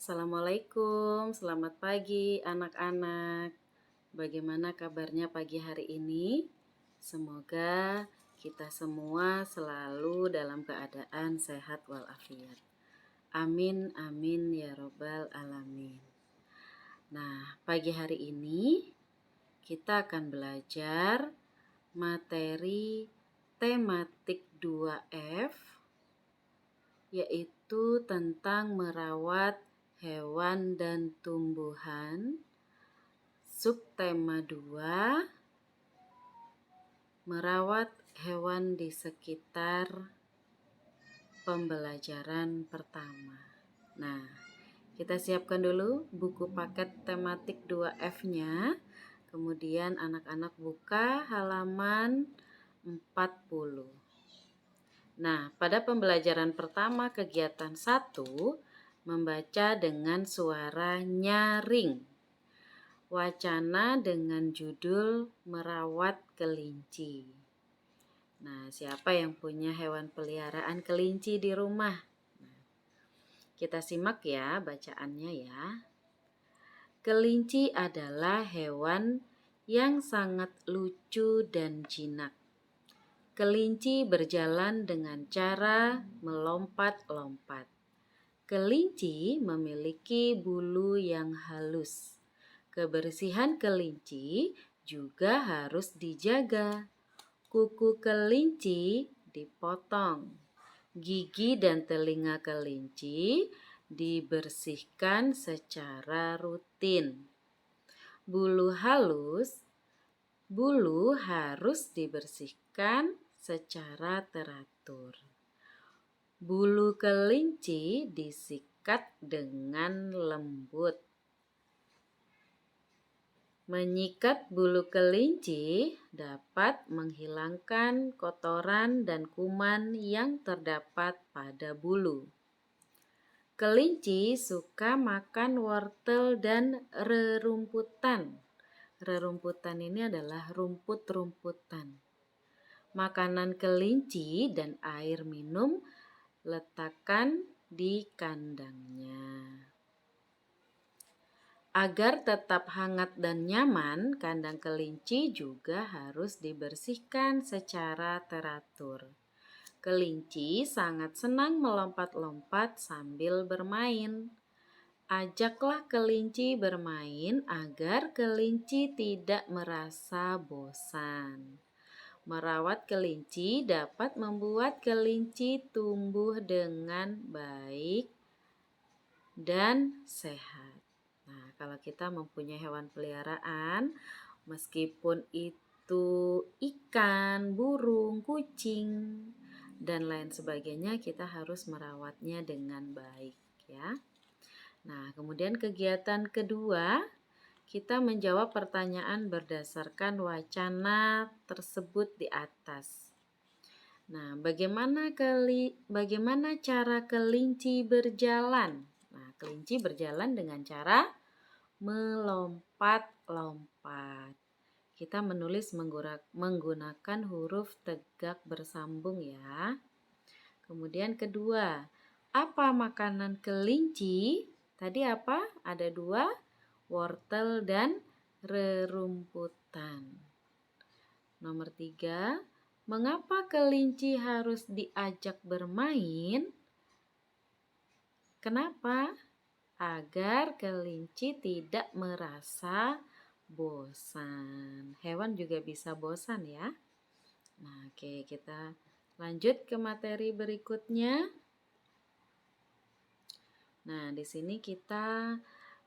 Assalamualaikum, selamat pagi anak-anak. Bagaimana kabarnya pagi hari ini? Semoga kita semua selalu dalam keadaan sehat walafiat. Amin, amin ya robbal alamin. Nah, pagi hari ini kita akan belajar materi tematik 2F, yaitu tentang merawat hewan dan tumbuhan. Subtema 2, merawat hewan di sekitar pembelajaran pertama. Nah, kita siapkan dulu buku paket tematik 2F-nya. Kemudian anak-anak buka halaman 40. Nah, pada pembelajaran pertama kegiatan 1, membaca dengan suara nyaring. Wacana dengan judul merawat kelinci. Nah, siapa yang punya hewan peliharaan kelinci di rumah? Nah, kita simak ya bacaannya ya. Kelinci adalah hewan yang sangat lucu dan jinak. Kelinci berjalan dengan cara melompat-lompat. Kelinci memiliki bulu yang halus. Kebersihan kelinci juga harus dijaga. Kuku kelinci dipotong. Gigi dan telinga kelinci dibersihkan secara rutin. Bulu harus dibersihkan secara teratur. Bulu kelinci disikat dengan lembut. Menyikat bulu kelinci dapat menghilangkan kotoran dan kuman yang terdapat pada bulu. Kelinci suka makan wortel dan rerumputan. Rerumputan ini adalah rumput-rumputan. Makanan kelinci dan air minum letakkan di kandangnya. Agar tetap hangat dan nyaman, kandang kelinci juga harus dibersihkan secara teratur. Kelinci sangat senang melompat-lompat sambil bermain. Ajaklah kelinci bermain agar kelinci tidak merasa bosan. Merawat kelinci dapat membuat kelinci tumbuh dengan baik dan sehat. Nah, kalau kita mempunyai hewan peliharaan, meskipun itu ikan, burung, kucing, dan lain sebagainya, kita harus merawatnya dengan baik ya. Nah, kemudian kegiatan kedua, kita menjawab pertanyaan berdasarkan wacana tersebut di atas. Nah, bagaimana cara kelinci berjalan? Nah, kelinci berjalan dengan cara melompat-lompat. Kita menulis menggunakan huruf tegak bersambung ya. Kemudian kedua, apa makanan kelinci? Tadi apa? Ada 2, wortel dan rerumputan. Nomor 3, mengapa kelinci harus diajak bermain? Kenapa? Agar kelinci tidak merasa bosan. Hewan juga bisa bosan ya. Nah, oke, kita lanjut ke materi berikutnya. Nah, di sini kita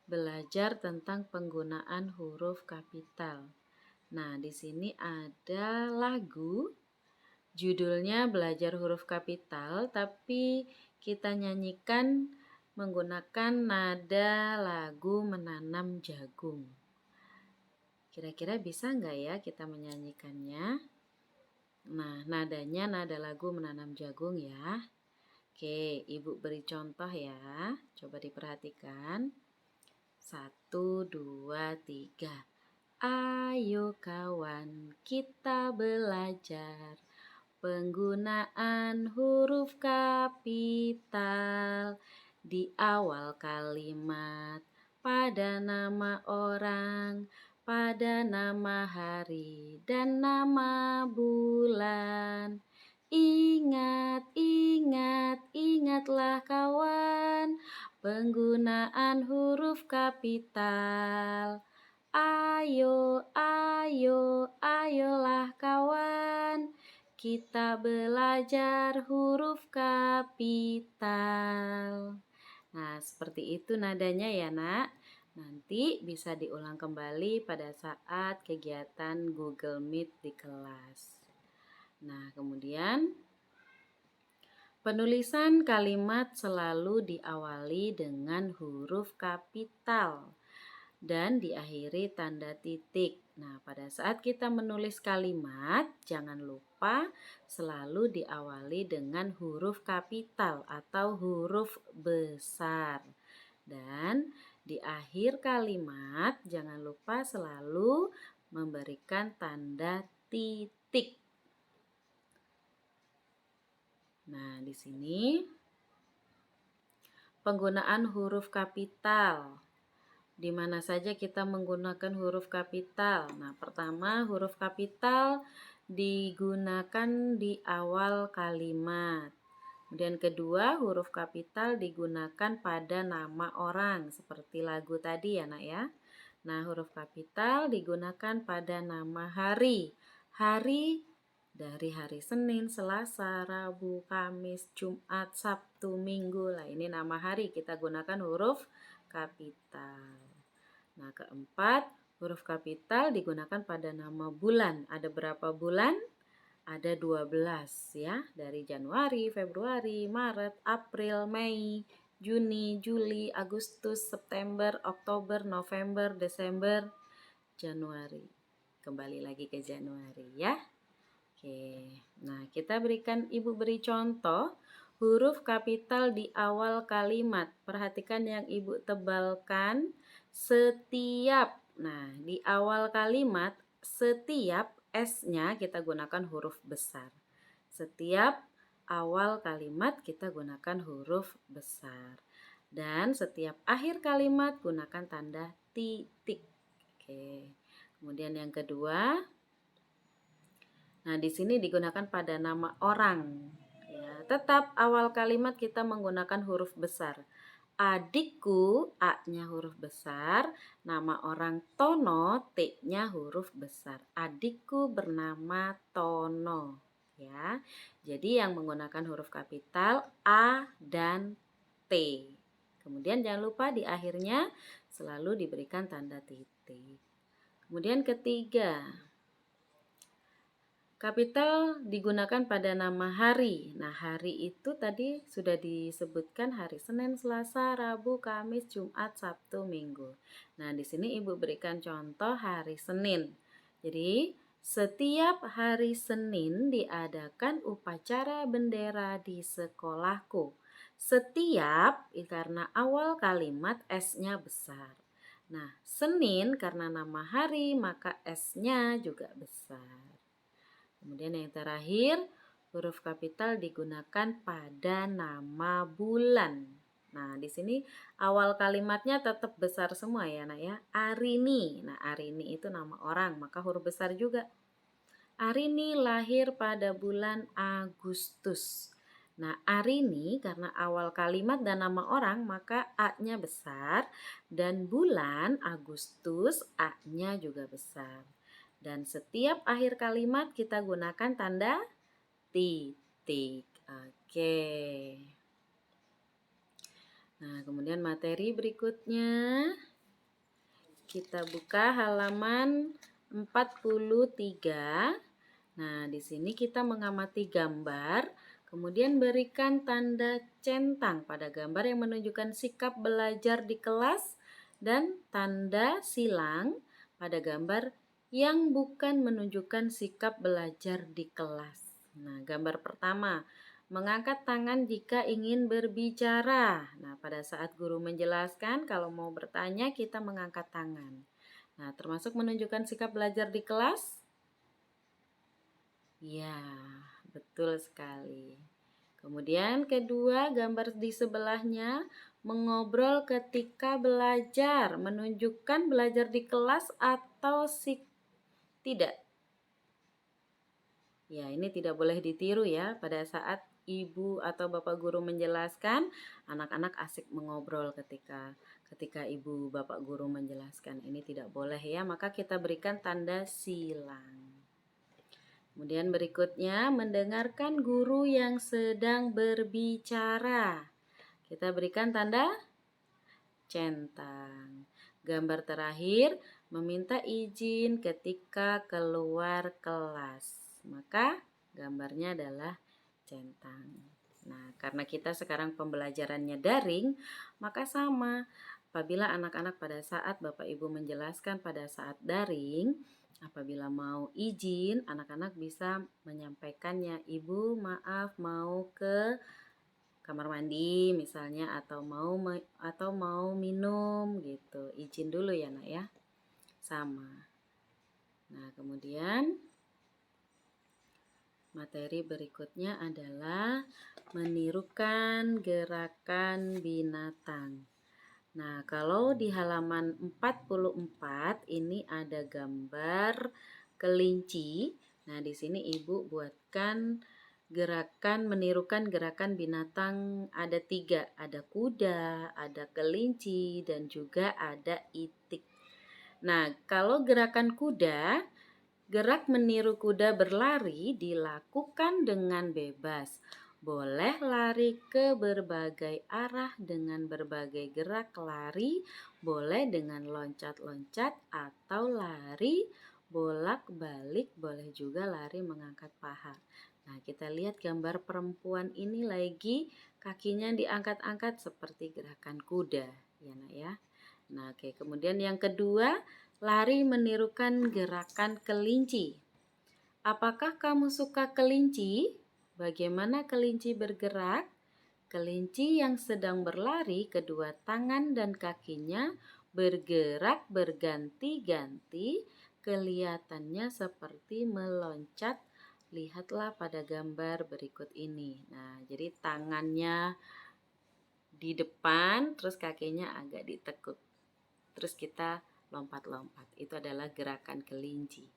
belajar tentang penggunaan huruf kapital. Nah, di sini ada lagu, judulnya Belajar Huruf Kapital, tapi kita nyanyikan menggunakan nada lagu Menanam Jagung. Kira-kira bisa nggak ya kita menyanyikannya? Nah, nadanya nada lagu Menanam Jagung ya. Oke, Ibu beri contoh ya. Coba diperhatikan. 1, 2, 3. Ayo kawan, kita belajar penggunaan huruf kapital di awal kalimat, pada nama orang, pada nama hari dan nama bulan. Ingat, ingat, ingatlah kawan, penggunaan huruf kapital. Ayo, ayo, ayolah kawan, kita belajar huruf kapital. Nah, seperti itu nadanya ya, Nak. Nanti bisa diulang kembali pada saat kegiatan Google Meet di kelas. Nah, kemudian penulisan kalimat selalu diawali dengan huruf kapital dan diakhiri tanda titik. Nah, pada saat kita menulis kalimat, jangan lupa selalu diawali dengan huruf kapital atau huruf besar. Dan di akhir kalimat, jangan lupa selalu memberikan tanda titik. Nah, di sini penggunaan huruf kapital. Di mana saja kita menggunakan huruf kapital? Nah, pertama huruf kapital digunakan di awal kalimat. Kemudian kedua, huruf kapital digunakan pada nama orang seperti lagu tadi ya, Nak ya. Nah, huruf kapital digunakan pada nama hari. Hari dari hari Senin, Selasa, Rabu, Kamis, Jumat, Sabtu, Minggu. Lah, ini nama hari kita gunakan huruf kapital. Nah, keempat, huruf kapital digunakan pada nama bulan. Ada berapa bulan? Ada 12 ya. Dari Januari, Februari, Maret, April, Mei, Juni, Juli, Agustus, September, Oktober, November, Desember, Januari. Kembali lagi ke Januari ya. Oke, nah kita Ibu beri contoh huruf kapital di awal kalimat. Perhatikan yang Ibu tebalkan, setiap. Nah, di awal kalimat setiap S-nya kita gunakan huruf besar. Setiap awal kalimat kita gunakan huruf besar. Dan setiap akhir kalimat gunakan tanda titik. Oke. Kemudian yang kedua, nah, di sini digunakan pada nama orang. Ya, tetap awal kalimat kita menggunakan huruf besar. Adikku, A-nya huruf besar. Nama orang Tono, T-nya huruf besar. Adikku bernama Tono. Ya, jadi yang menggunakan huruf kapital A dan T. Kemudian jangan lupa di akhirnya selalu diberikan tanda titik. Kemudian ketiga, kapital digunakan pada nama hari. Nah, hari itu tadi sudah disebutkan hari Senin, Selasa, Rabu, Kamis, Jumat, Sabtu, Minggu. Nah, di sini Ibu berikan contoh hari Senin. Jadi, setiap hari Senin diadakan upacara bendera di sekolahku. Setiap karena awal kalimat S-nya besar. Nah, Senin karena nama hari maka S-nya juga besar. Kemudian yang terakhir, huruf kapital digunakan pada nama bulan. Nah, di sini awal kalimatnya tetap besar semua ya, Nak ya. Arini. Nah, Arini itu nama orang, maka huruf besar juga. Arini lahir pada bulan Agustus. Nah, Arini karena awal kalimat dan nama orang, maka A-nya besar. Dan bulan Agustus, A-nya juga besar. Dan setiap akhir kalimat kita gunakan tanda titik. Oke. Nah, kemudian materi berikutnya. Kita buka halaman 43. Nah, di sini kita mengamati gambar, kemudian berikan tanda centang pada gambar yang menunjukkan sikap belajar di kelas dan tanda silang pada gambar yang bukan menunjukkan sikap belajar di kelas. Nah, gambar pertama, mengangkat tangan jika ingin berbicara. Nah, pada saat guru menjelaskan, kalau mau bertanya kita mengangkat tangan. Nah, termasuk menunjukkan sikap belajar di kelas? Ya, betul sekali. Kemudian kedua, gambar di sebelahnya mengobrol ketika belajar, menunjukkan belajar di kelas atau tidak. Ya, ini tidak boleh ditiru ya. Pada saat ibu atau bapak guru menjelaskan, anak-anak asik mengobrol ketika ibu bapak guru menjelaskan. Ini tidak boleh ya, maka kita berikan tanda silang. Kemudian berikutnya, mendengarkan guru yang sedang berbicara. Kita berikan tanda centang. Gambar terakhir, meminta izin ketika keluar kelas. Maka gambarnya adalah centang. Nah, karena kita sekarang pembelajarannya daring, maka sama. Apabila anak-anak pada saat Bapak Ibu menjelaskan pada saat daring, apabila mau izin, anak-anak bisa menyampaikannya, "Ibu, maaf mau ke kamar mandi misalnya, atau mau minum gitu. Izin dulu ya, Nak ya." Sama. Nah, kemudian materi berikutnya adalah menirukan gerakan binatang. Nah, kalau di halaman 44 ini ada gambar kelinci. Nah, di sini Ibu buatkan menirukan gerakan binatang ada 3. Ada kuda, ada kelinci, dan juga ada itik. Nah, kalau gerakan kuda, gerak meniru kuda berlari dilakukan dengan bebas. Boleh lari ke berbagai arah dengan berbagai gerak lari, boleh dengan loncat-loncat atau lari bolak-balik, boleh juga lari mengangkat paha. Nah, kita lihat gambar perempuan ini lagi kakinya diangkat-angkat seperti gerakan kuda, ya Nak ya. Nah, oke. Kemudian yang kedua, lari menirukan gerakan kelinci. Apakah kamu suka kelinci? Bagaimana kelinci bergerak? Kelinci yang sedang berlari, kedua tangan dan kakinya bergerak berganti-ganti, kelihatannya seperti meloncat. Lihatlah pada gambar berikut ini. Nah, jadi tangannya di depan, terus kakinya agak ditekuk. Terus kita lompat-lompat. Itu adalah gerakan kelinci.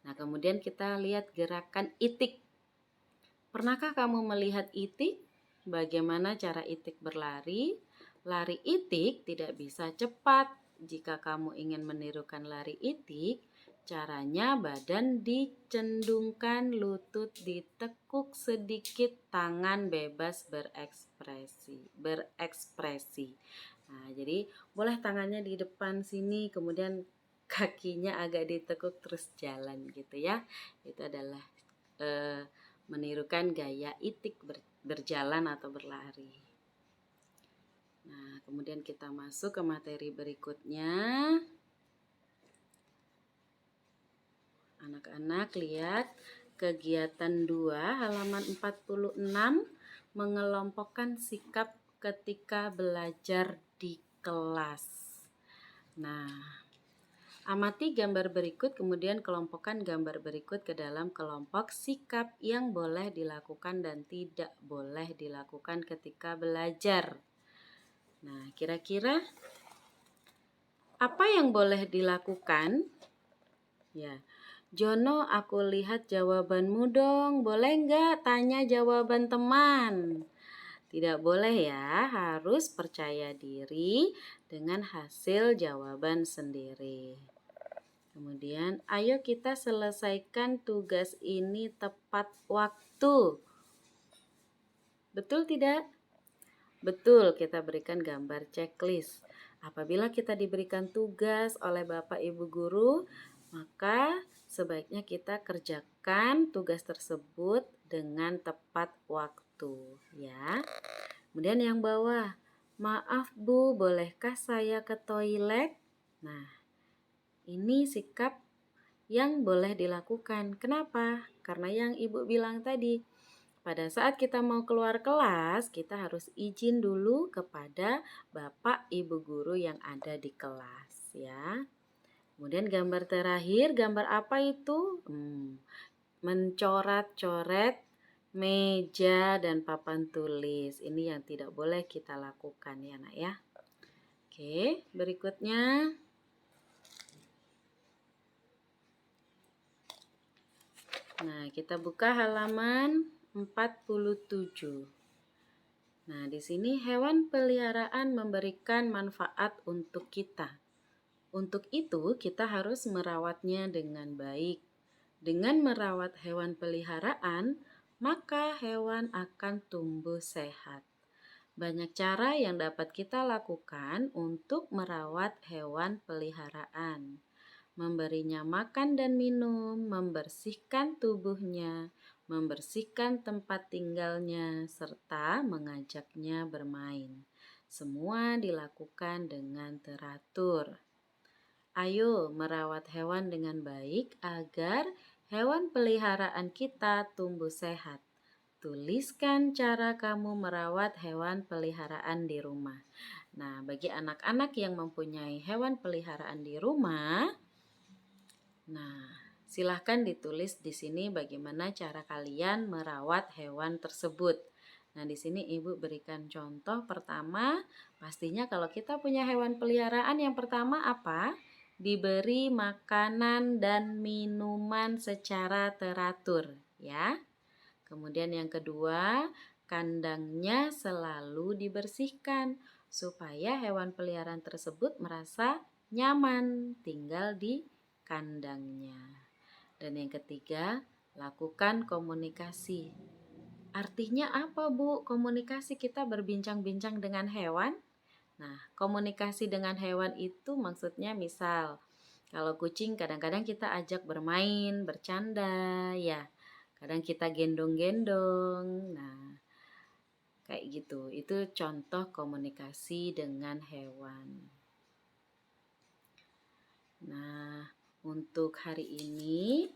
Nah, kemudian kita lihat gerakan itik. Pernahkah kamu melihat itik? Bagaimana cara itik berlari? Lari itik tidak bisa cepat. Jika kamu ingin menirukan lari itik, caranya badan dicendungkan, lutut ditekuk sedikit, tangan bebas berekspresi. Nah, jadi boleh tangannya di depan sini, kemudian kakinya agak ditekuk terus jalan gitu ya. Itu adalah menirukan gaya itik berjalan atau berlari. Nah, kemudian kita masuk ke materi berikutnya. Anak-anak lihat kegiatan 2 halaman 46, mengelompokkan sikap ketika belajar di kelas. Nah, amati gambar berikut, kemudian kelompokkan gambar berikut ke dalam kelompok sikap yang boleh dilakukan dan tidak boleh dilakukan ketika belajar. Nah, kira-kira apa yang boleh dilakukan? Ya, Jono, aku lihat jawabanmu dong. Boleh nggak tanya jawaban teman? Tidak boleh ya, harus percaya diri dengan hasil jawaban sendiri. Kemudian, ayo kita selesaikan tugas ini tepat waktu. Betul tidak? Betul, kita berikan gambar checklist. Apabila kita diberikan tugas oleh Bapak Ibu Guru, maka sebaiknya kita kerjakan tugas tersebut dengan tepat waktu, ya. Kemudian yang bawah, maaf Bu, bolehkah saya ke toilet? Nah, ini sikap yang boleh dilakukan. Kenapa? Karena yang Ibu bilang tadi, pada saat kita mau keluar kelas, kita harus izin dulu kepada Bapak Ibu Guru yang ada di kelas, ya. Kemudian gambar terakhir, gambar apa itu? Mencoret-coret meja dan papan tulis. Ini yang tidak boleh kita lakukan ya nak ya. Oke, berikutnya. Nah, kita buka halaman 47. Nah, di sini hewan peliharaan memberikan manfaat untuk kita. Untuk itu, kita harus merawatnya dengan baik. Dengan merawat hewan peliharaan, maka hewan akan tumbuh sehat. Banyak cara yang dapat kita lakukan untuk merawat hewan peliharaan. Memberinya makan dan minum, membersihkan tubuhnya, membersihkan tempat tinggalnya, serta mengajaknya bermain. Semua dilakukan dengan teratur. Ayo merawat hewan dengan baik agar hewan peliharaan kita tumbuh sehat. Tuliskan cara kamu merawat hewan peliharaan di rumah. Nah, bagi anak-anak yang mempunyai hewan peliharaan di rumah, nah, silahkan ditulis di sini bagaimana cara kalian merawat hewan tersebut. Nah, di sini Ibu berikan contoh pertama, pastinya kalau kita punya hewan peliharaan yang pertama apa? Diberi makanan dan minuman secara teratur, ya. Kemudian yang kedua, kandangnya selalu dibersihkan supaya hewan peliharaan tersebut merasa nyaman tinggal di kandangnya. Dan yang ketiga, lakukan komunikasi. Artinya apa, Bu? Komunikasi kita berbincang-bincang dengan hewan. Nah, komunikasi dengan hewan itu maksudnya misal, kalau kucing kadang-kadang kita ajak bermain, bercanda, ya. Kadang kita gendong-gendong. Nah, kayak gitu. Itu contoh komunikasi dengan hewan. Nah, untuk hari ini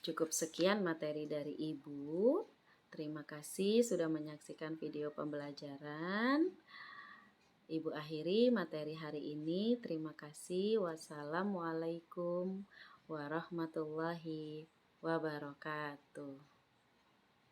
cukup sekian materi dari Ibu. Terima kasih sudah menyaksikan video pembelajaran. Ibu akhiri materi hari ini. Terima kasih. Wassalamualaikum warahmatullahi wabarakatuh.